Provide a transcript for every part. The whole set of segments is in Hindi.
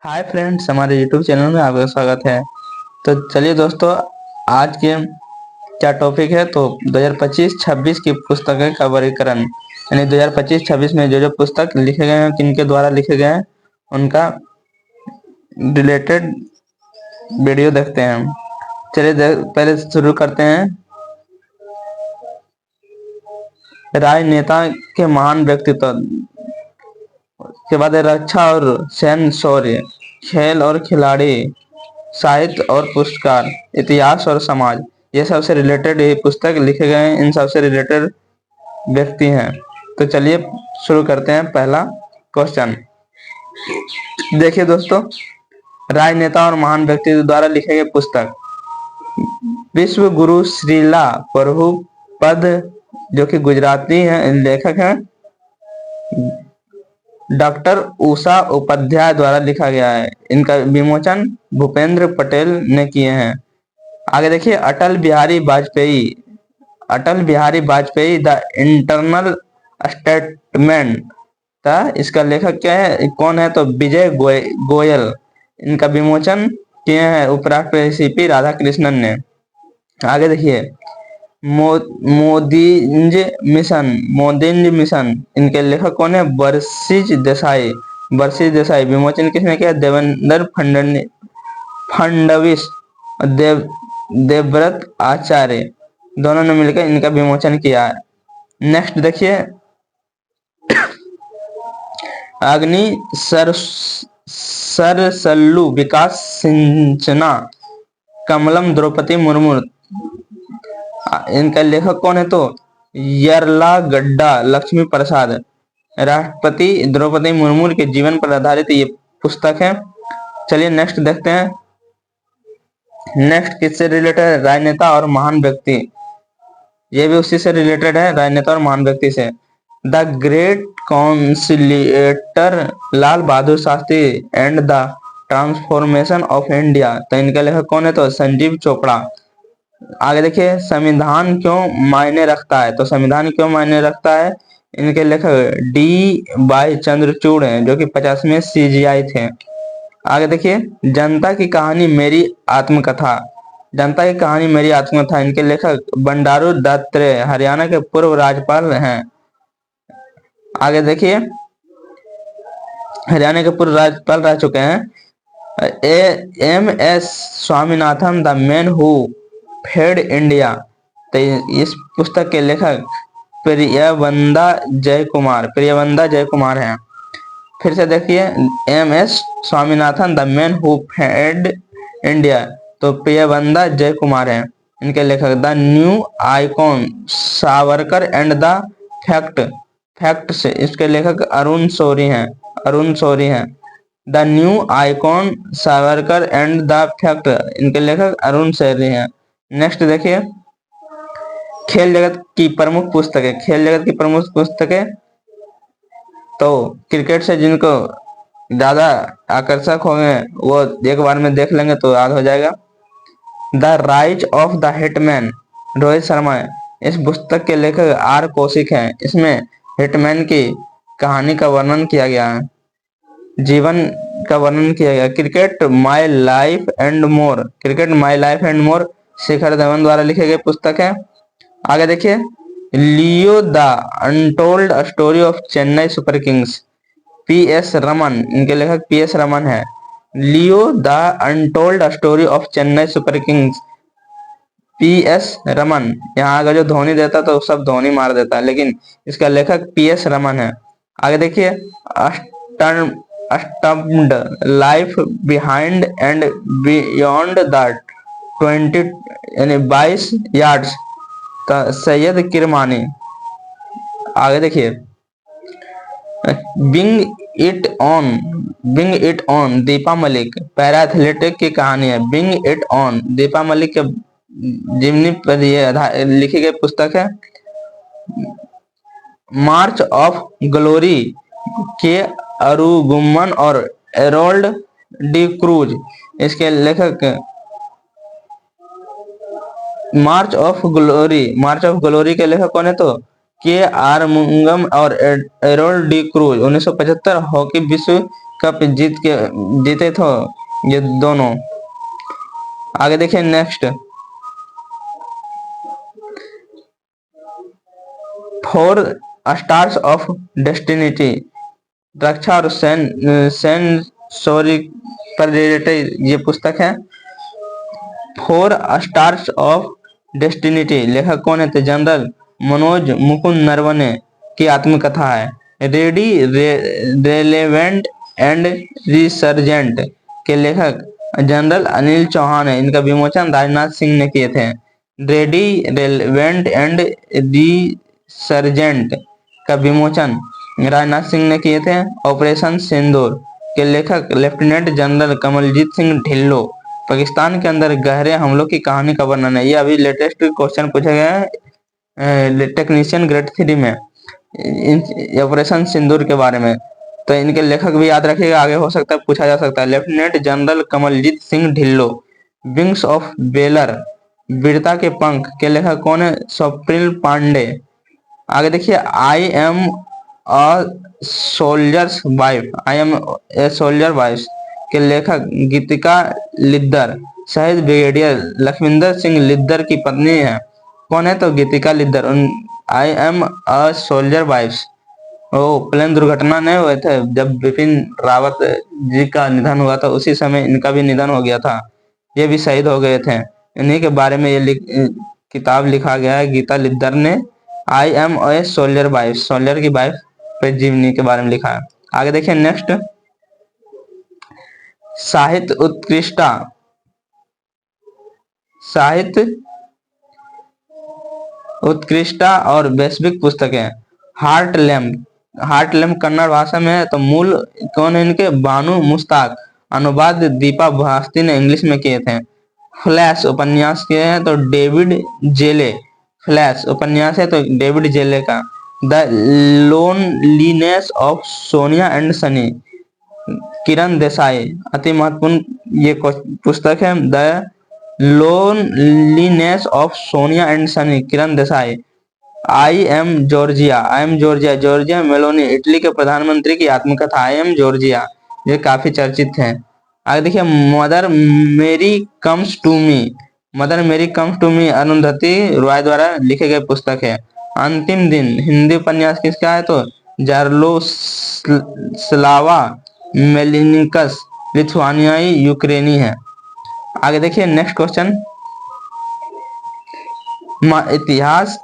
हाय फ्रेंड्स, हमारे यूट्यूब चैनल में आपका स्वागत है। तो चलिए दोस्तों, आज के क्या टॉपिक है तो 2025-26 की पुस्तकें का वर्गीकरण, यानी 2025-26 में जो जो पुस्तक लिखे गए हैं, किनके द्वारा लिखे गए हैं, उनका रिलेटेड वीडियो देखते हैं। चलिए पहले शुरू करते हैं। राजनेता के महान व्यक्तित्व के बाद है रक्षा और सैन्य शौर्य, खेल और खिलाड़ी, साहित्य और पुरस्कार, इतिहास और समाज। ये सबसे रिलेटेड ये पुस्तक लिखे गए हैं, इन सबसे रिलेटेड व्यक्ति हैं। तो चलिए शुरू करते हैं। पहला क्वेश्चन देखिए दोस्तों, राजनेता और महान व्यक्ति द्वारा लिखे गए पुस्तक। विश्व गुरु श्रीला प्रभुपद, जो कि गुजराती हैं, लेखक हैं, डॉक्टर उषा उपाध्याय द्वारा लिखा गया है। इनका विमोचन भूपेंद्र पटेल ने किए हैं। आगे देखिए, Atal Bihari Vajpayee the internal statement था। इसका लेखक क्या है, कौन है तो विजय गोयल। इनका विमोचन किए हैं उपराष्ट्रपति सीपी राधाकृष्णन ने। आगे देखिए, मोदिंज मिशन, इनके लेखक कौन है, बर्षिज देसाई। विमोचन किसने किया, देवेंद्र फडणवीस, देवव्रत आचार्य, दोनों ने मिलकर इनका विमोचन किया है। नेक्स्ट देखिए, अग्नि सरसल्लू विकास सिंचना कमलम द्रौपदी मुर्मू। इनका लेखक कौन है तो यर्लागड्डा लक्ष्मी प्रसाद। राष्ट्रपति द्रौपदी मुर्मू के जीवन पर आधारित ये पुस्तक है। चलिए नेक्स्ट देखते हैं। नेक्स्ट किससे रिलेटेड है, राजनेता और महान व्यक्ति। ये भी उसी से रिलेटेड है, राजनेता और महान व्यक्ति से। The great conciliator Lal Bahadur Shastri and the transformation of India. तो इनका लेखक कौन है तो संजीव चोपड़ा। आगे देखिए, संविधान क्यों मायने रखता है। तो संविधान क्यों मायने रखता है, इनके लेखक डी वाई चंद्रचूड़ हैं, जो कि 50वें CGI थे। आगे देखिए, जनता की कहानी मेरी आत्मकथा। इनके लेखक बंडारू दत्तात्रेय, हरियाणा के पूर्व राज्यपाल हैं। आगे देखिए, हरियाणा के पूर्व राज्यपाल रह चुके हैं। MS Swaminathan, the man who fed India. तो इस पुस्तक के लेखक प्रियवंदा जयकुमार हैं। फिर से देखिए, MS Swaminathan, the man who fed India, तो प्रियवंदा जयकुमार हैं। इनके लेखक the new icon Savarkar and the fact से, इसके लेखक अरुण शौरी हैं। The new icon Savarkar and the fact, इनके लेखक अरुण शौरी हैं। नेक्स्ट देखिए, खेल जगत की प्रमुख पुस्तकें। तो क्रिकेट से जिनको ज्यादा आकर्षक होंगे वो एक बार में देख लेंगे तो याद हो जाएगा। The rise of the hitman, Rohit Sharma. इस पुस्तक के लेखक R कौशिक हैं। इसमें हिटमैन की कहानी का वर्णन किया गया है, जीवन का वर्णन किया गया। Cricket my life and more, Shikhar Dhawan द्वारा लिखे गए पुस्तक है। आगे देखिए, Leo the untold story of Chennai super kings, PS Raman. इनके लेखक PS रमन है। Leo the untold story of Chennai super kings, PS Raman. यहाँ अगर जो धोनी देता तो सब धोनी मार देता, लेकिन इसका लेखक PS रमन है। आगे देखिए, stumped life behind and beyond the 22 yards, Syed Kirmani. आगे देखिए, being it on Deepa Malik, para athletic की कहानी है। Being it on Deepa Malik के जीवनी पर ये लिखी गई पुस्तक है। मार्च ऑफ ग्लोरी के अरुगुमन और एरोल्ड डी क्रूज, इसके लेखक मार्च ऑफ ग्लोरी के लेखक कौन है तो KR मुंगम और एरोल्ड डी क्रूज। 1975 हॉकी विश्व कप जीते थे ये दोनों। आगे देखिए next, four stars of destiny, रक्षा और सेंसोरियलिटी ये पुस्तक है। फोर स्टार्स ऑफ डेस्टिनी लेखक कौन है? तो जनरल मनोज मुकुंद नरवणे की आत्मकथा है। रेडी रेलेवेंट एंड रिसर्जेंट के लेखक जनरल अनिल चौहान है। इनका विमोचन राजनाथ सिंह ने किए थे। रेडी रेलेवेंट एंड रिसर्जेंट का विमोचन राजनाथ सिंह ने किए थे। ऑपरेशन सिंदूर के लेखक लेफ्टिनेंट जनरल कमलजीत सिंह ढिल्लो। पाकिस्तान के अंदर गहरे हमलों की कहानी का वर्णन है। ये अभी लेटेस्ट क्वेश्चन पूछा गया है टेक्नीशियन ग्रेड 3 में ऑपरेशन सिंदूर के बारे में। तो इनके लेखक भी याद रखिएगा, आगे हो सकता है पूछा जा सकता है। Lieutenant general Kamaljeet Singh Dhillon. Wings of valour वीरता के पंख के लेखक कौन है? स्वप्निल पांडे। आगे देखिए, I am a soldier's wife, I am a soldier wife के लेखक गीतिका लिद्दर। शहीद ब्रिगेडियर लखविंदर सिंह लिद्दर की पत्नी है। कौन है? तो Geetika Lidder. I am a soldier wife ओ प्लेन दुर्घटना नहीं हुए थे जब बिपिन रावत जी का निधन हुआ था, उसी समय इनका भी निधन हो गया था। ये भी शहीद हो गए थे। इन्हीं के बारे में ये किताब लिखा गया है गीता लिद्दर ने। I am a soldier wife, soldier की वाइफ पे जीवनी के बारे में लिखा है। आगे देखिए नेक्स्ट, साहित्य उत्कृष्टता, साहित्य उत्कृष्टता और वैश्विक पुस्तकें। Heart lamp, heart lamp Kannada भाषा में है। तो मूल कौन है इनके? बानू मुश्ताक। अनुवाद दीपा भास्ती ने इंग्लिश में किए थे। फ्लैश उपन्यास के हैं तो डेविड जेले। फ्लैश उपन्यास है तो डेविड जेले का। The loneliness of Sonia and Sunny, Kiran Desai. अति महत्वपूर्ण ये पुस्तक है। The loneliness of Sonia and Sunny, Kiran Desai. I am Giorgia, I am Giorgia, Giorgia Meloni Italy के प्रधानमंत्री की आत्मकथा आई एम जॉर्जिया, ये काफी चर्चित है। आगे देखिए, mother Mary comes to me, mother Mary comes to me Arundhati Roy द्वारा लिखे गए पुस्तक है। अंतिम दिन हिंदी उपन्यास किसका है? तो जारलोस्लावा मेलिनिकस, लिथुआनियाई यूक्रेनी है। आगे देखिए नेक्स्ट क्वेश्चन, इतिहास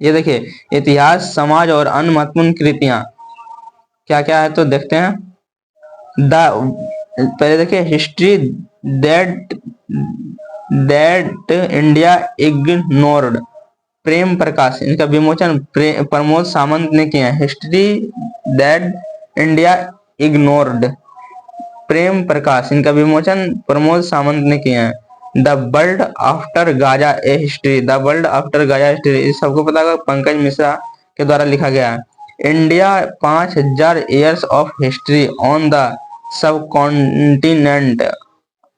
ये देखिए इतिहास, समाज और अन्य महत्वपूर्ण कृतियां क्या क्या है तो देखते हैं। पहले देखिए, history that India ignored, Prem Prakash. इनका विमोचन प्रमोद सामंत ने किया है। History that India ignored, Prem Prakash. इनका विमोचन प्रमोद सामंत ने किया है। The world after Gaza A history, the world after Gaza history, इस सबको पता होगा, पंकज मिश्रा के द्वारा लिखा गया है। India 5000 years of history on the subcontinent,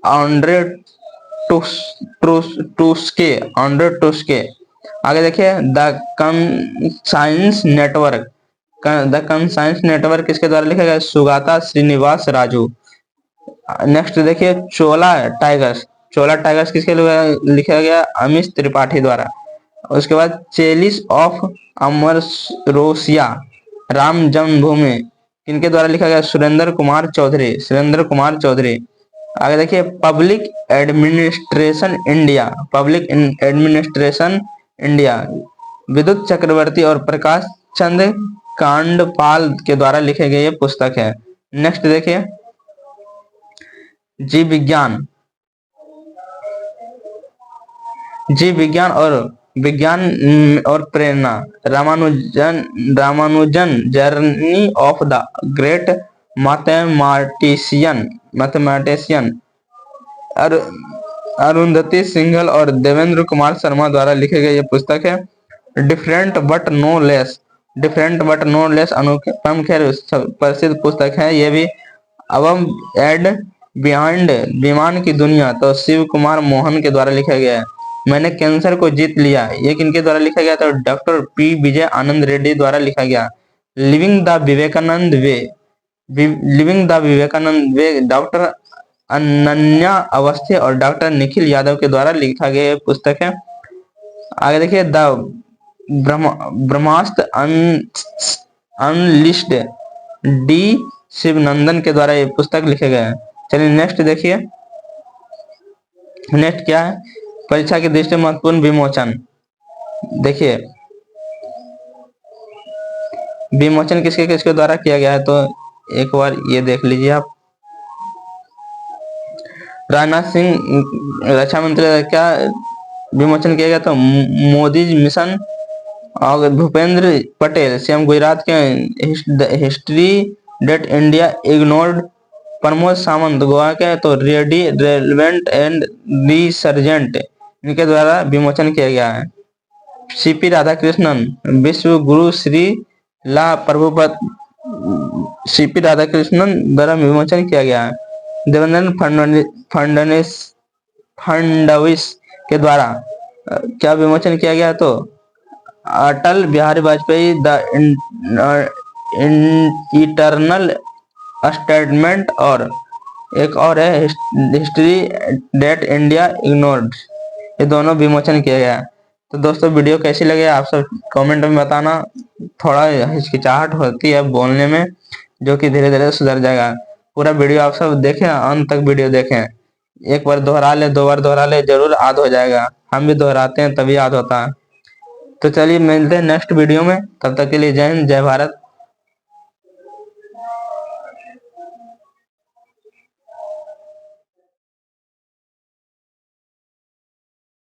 Audrey Truschke, Audrey Truschke. आगे देखिए, the conscience network, the conscience network किसके द्वारा लिखा गया? सुगाता श्रीनिवास राजू। नेक्स्ट देखिए, चोला टाइगर्स, चोला टाइगर्स किसके लिए लिखा गया? अमिश त्रिपाठी द्वारा। उसके बाद चेलिस ऑफ अमररोसिया, राम जन्मभूमि, किनके द्वारा लिखा गया? सुरेंद्र कुमार चौधरी, सुरेंद्र कुमार चौधरी। आगे देखिए, public administration India, public administration India, विद्युत चक्रवर्ती और प्रकाश चंद कांडपाल के द्वारा लिखे गए ये पुस्तक है। नेक्स्ट देखिए, जीव विज्ञान, जीव विज्ञान और विज्ञान और प्रेरणा, Ramanujan journey of the great mathematician, Arundhati Singhal और देवेंद्र कुमार शर्मा द्वारा लिखे गए ये पुस्तक है। Different but no less, different but no less Anupam Kher प्रसिद्ध पुस्तक है ये भी। अब एड बिहाइंड विमान की दुनिया, तो शिव कुमार मोहन के द्वारा लिखा गया है। मैंने कैंसर को जीत लिया, ये किनके द्वारा लिखा गया? तो डॉक्टर पी विजय आनंद रेड्डी द्वारा लिखा गया। Living the Vivekananda way, living the Vivekananda way doctor Ananya Awasthi और डॉक्टर निखिल यादव के द्वारा लिखा गया ये पुस्तक है। आगे देखिए, the Brahmastra unlisted, D Sivanandan के द्वारा ये पुस्तक लिखे गए हैं। चलिए नेक्स्ट देखिए, नेक्स्ट क्या है? परीक्षा की दृष्टि महत्वपूर्ण विमोचन। देखिए विमोचन किसके किसके द्वारा किया गया है, तो एक बार ये देख लीजिए आप। राजनाथ सिंह रक्षा मंत्री क्या विमोचन किया गया? तो मोदी मिशन। और भूपेंद्र पटेल सीएम गुजरात के history that India ignored. Pramod Sawant Goa के तो रेडी रेलेवेंट एंड रिसर्जेंट, इनके द्वारा विमोचन किया गया है। सीपी राधाकृष्णन विश्व गुरु श्री ला प्रभुपद, सीपी राधाकृष्णन द्वारा विमोचन किया गया है। देवेंद्र फडणवीस के द्वारा क्या विमोचन किया गया? तो Atal Bihari Vajpayee the eternal statement, और एक और है हिस्ट्री डेट इंडिया इग्नोर्ड, ये दोनों विमोचन किया गया। तो दोस्तों वीडियो कैसी लगे आप सब कमेंट में बताना। थोड़ा हिचकिचाहट होती है बोलने में, जो कि धीरे धीरे सुधर जाएगा। पूरा वीडियो आप सब देखें, अंत तक वीडियो देखें। एक बार दोहरा ले, दो बार दोहरा ले, जरूर याद हो जाएगा। हम भी दोहराते हैं तभी याद होता है। तो चलिए मिलते हैं नेक्स्ट वीडियो में, तब तक के लिए जय हिंद जय भारत।